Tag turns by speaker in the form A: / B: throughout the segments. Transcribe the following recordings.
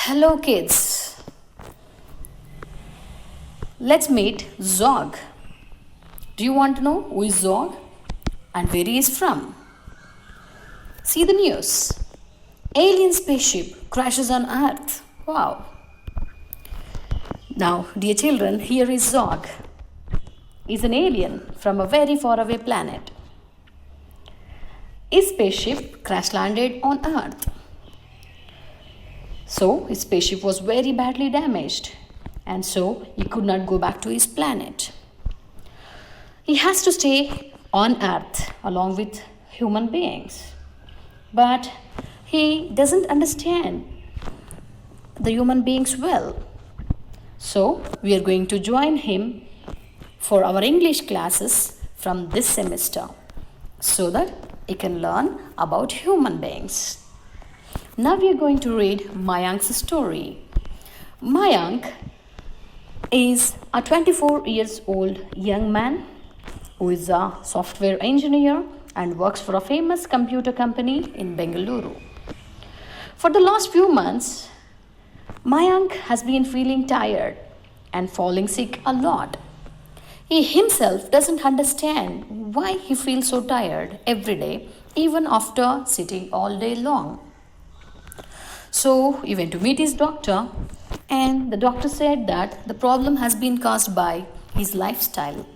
A: Hello, kids. Let's meet Zog. Do you want to know who is Zog and where he is from? See the news. Alien spaceship crashes on Earth. Wow. Now, dear children, here is Zog. He's an alien from a very faraway planet. His spaceship crash landed on Earth. So, his spaceship was very badly damaged, and so he could not go back to his planet. He has to stay on Earth along with human beings. But he doesn't understand the human beings well. So, we are going to join him for our English classes from this semester so that he can learn about human beings. Now we are going to read Mayank's story. Mayank is a 24 years old young man who is a software engineer and works for a famous computer company in Bengaluru. For the last few months, Mayank has been feeling tired and falling sick a lot. He himself doesn't understand why he feels so tired every day, even after sitting all day long. So he went to meet his doctor, and the doctor said that the problem has been caused by his lifestyle.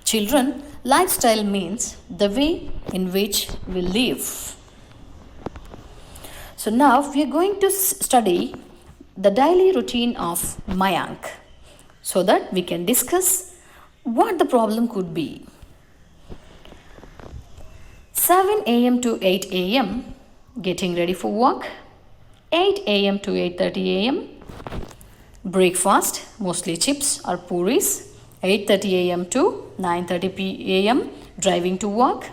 A: Children, lifestyle means the way in which we live. So now we are going to study the daily routine of Mayank so that we can discuss what the problem could be. 7 a.m. to 8 a.m. getting ready for work. 8 a.m. to 8:30 a.m. breakfast, mostly chips or puris. 8:30 a.m. to 9:30 p.m. driving to work.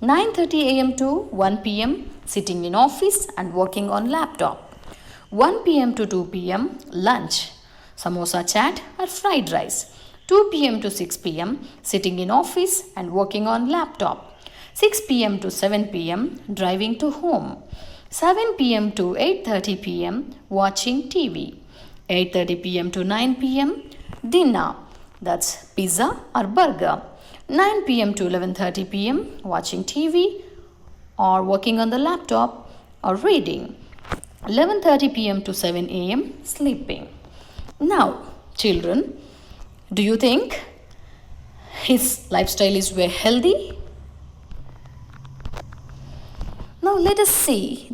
A: 9:30 a.m. to 1 p.m. sitting in office and working on laptop. 1 p.m. to 2 p.m. lunch, samosa chaat or fried rice. 2 p.m. to 6 p.m. sitting in office and working on laptop. 6 p.m. to 7 p.m. driving to home. 7 p.m. to 8:30 p.m. watching TV. 8:30 p.m. to 9 p.m. dinner. That's pizza or burger. 9 p.m. to 11:30 p.m. watching TV or working on the laptop or reading. 11:30 p.m. to 7 a.m. sleeping. Now, children, do you think his lifestyle is very healthy? Now let us see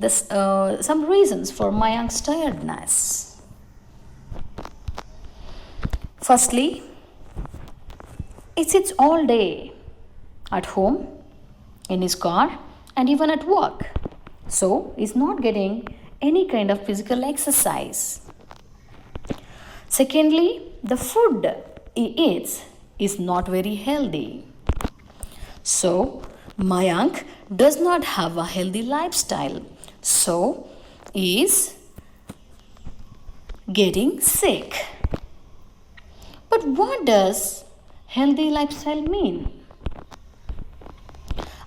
A: some reasons for Mayank's tiredness. Firstly, he sits all day at home, in his car, and even at work. So he's not getting any kind of physical exercise. Secondly, the food he eats is not very healthy. So Mayank does not have a healthy lifestyle, so he is getting sick. But what does healthy lifestyle mean?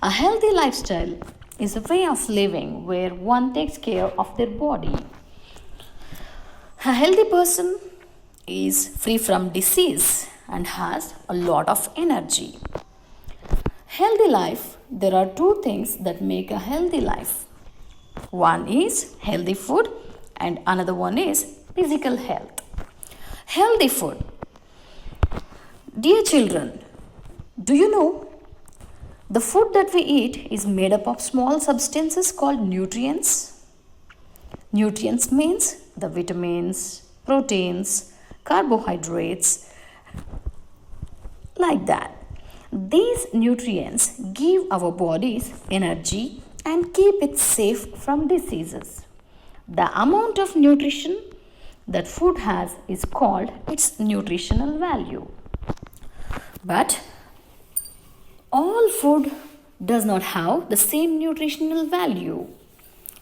A: A healthy lifestyle is a way of living where one takes care of their body. A healthy person is free from disease and has a lot of energy. Healthy life, there are two things that make a healthy life. One is healthy food and another one is physical health. Healthy food. Dear children, do you know the food that we eat is made up of small substances called nutrients? Nutrients means the vitamins, proteins, carbohydrates, like that. These nutrients give our bodies energy and keep it safe from diseases. The amount of nutrition that food has is called its nutritional value. But all food does not have the same nutritional value.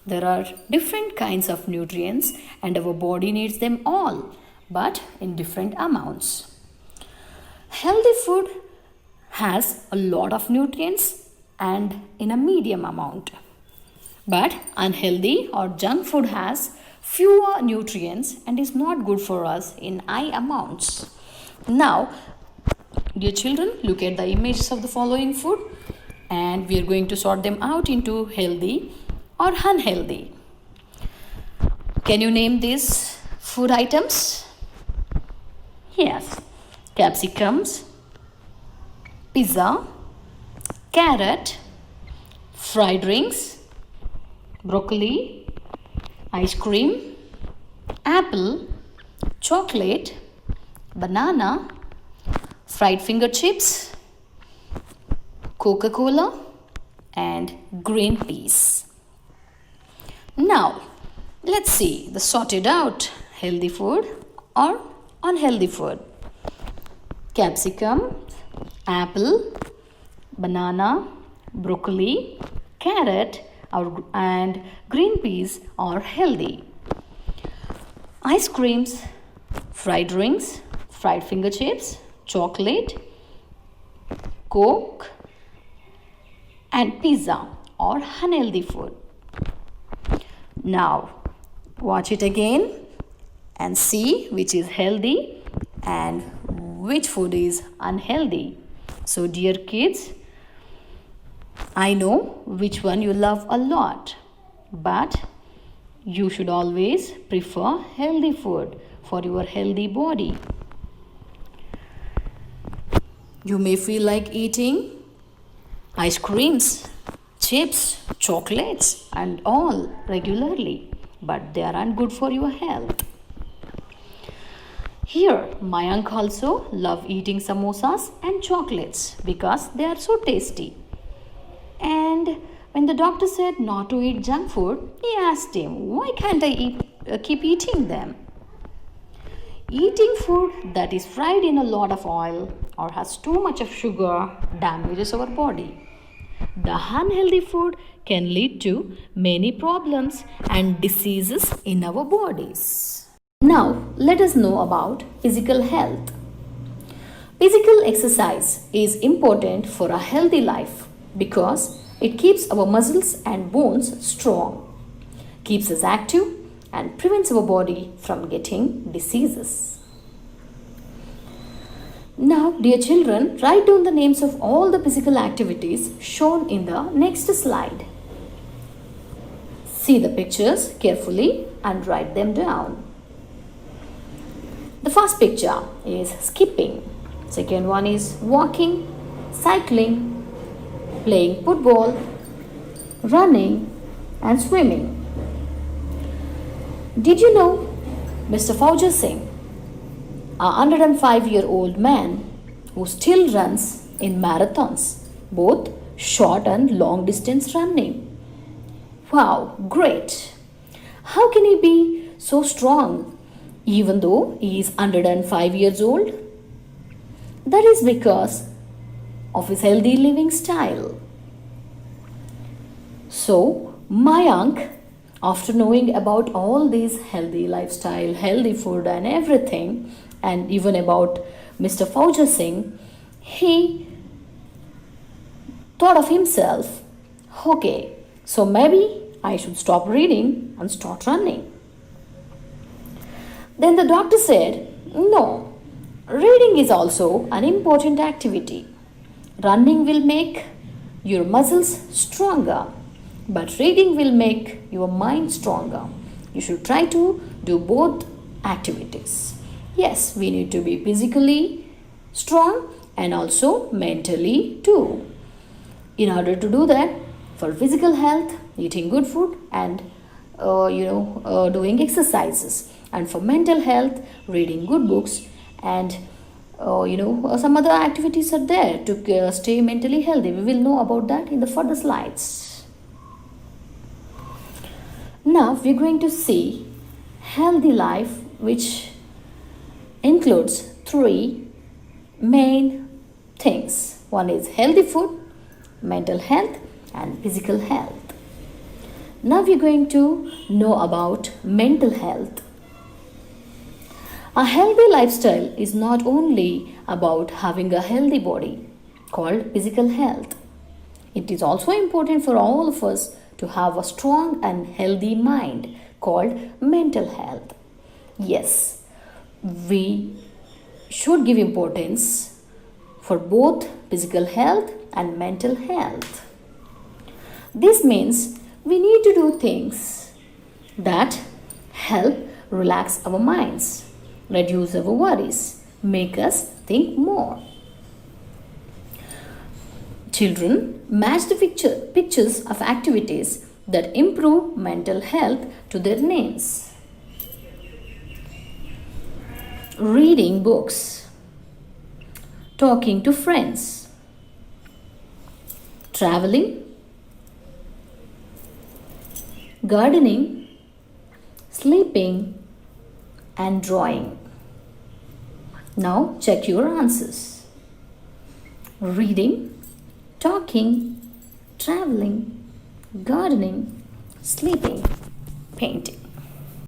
A: There are different kinds of nutrients and our body needs them all, but in different amounts. Healthy food has a lot of nutrients and in a medium amount. But unhealthy or junk food has fewer nutrients and is not good for us in high amounts. Now, dear children, look at the images of the following food and we are going to sort them out into healthy or unhealthy. Can you name these food items? Yes, capsicums, pizza, carrot, fried rings, broccoli, ice cream, apple, chocolate, banana, fried finger chips, Coca-Cola, and green peas. Now, let's see the sorted out healthy food or unhealthy food. Capsicum, apple, banana, broccoli, carrot, and green peas are healthy. Ice creams, fried rings, fried finger chips, chocolate, Coke, and pizza are unhealthy food. Now, watch it again and see which is healthy and which food is unhealthy. So, dear kids, I know which one you love a lot, but you should always prefer healthy food for your healthy body. You may feel like eating ice creams, chips, chocolates, and all regularly, but they aren't good for your health. Here, Mayank also love eating samosas and chocolates because they are so tasty. And when the doctor said not to eat junk food, he asked him, why can't I keep eating them? Eating food that is fried in a lot of oil or has too much of sugar damages our body. The unhealthy food can lead to many problems and diseases in our bodies. Now, let us know about physical health. Physical exercise is important for a healthy life because it keeps our muscles and bones strong, keeps us active, and prevents our body from getting diseases. Now, dear children, write down the names of all the physical activities shown in the next slide. See the pictures carefully and write them down. The first picture is skipping. Second one is walking, cycling, playing football, running, and swimming. Did you know Mr. Fauja Singh, a 105-year-old man who still runs in marathons, both short and long distance running? Wow, great! How can he be so strong even though he is 105 years old? That is because of his healthy living style. So, Mayank, after knowing about all these healthy lifestyle, healthy food and everything, and even about Mr. Fauja Singh, he thought of himself, okay, so maybe I should stop reading and start running. Then the doctor said, no, reading is also an important activity. Running will make your muscles stronger, but reading will make your mind stronger. You should try to do both activities. Yes, we need to be physically strong and also mentally too. In order to do that, for physical health, eating good food and doing exercises, and for mental health, reading good books and some other activities are there to stay mentally healthy. We will know about that in the further slides. Now we're going to see healthy life, which includes three main things. One is healthy food, mental health, and physical health. Now we're going to know about mental health. A healthy lifestyle is not only about having a healthy body called physical health. It is also important for all of us to have a strong and healthy mind called mental health. Yes, we should give importance for both physical health and mental health. This means we need to do things that help relax our minds, reduce our worries, make us think more. Children match the pictures of activities that improve mental health to their names. Reading books, talking to friends, traveling, gardening, sleeping, and drawing. Now check your answers. Reading, talking, traveling, gardening, sleeping, painting.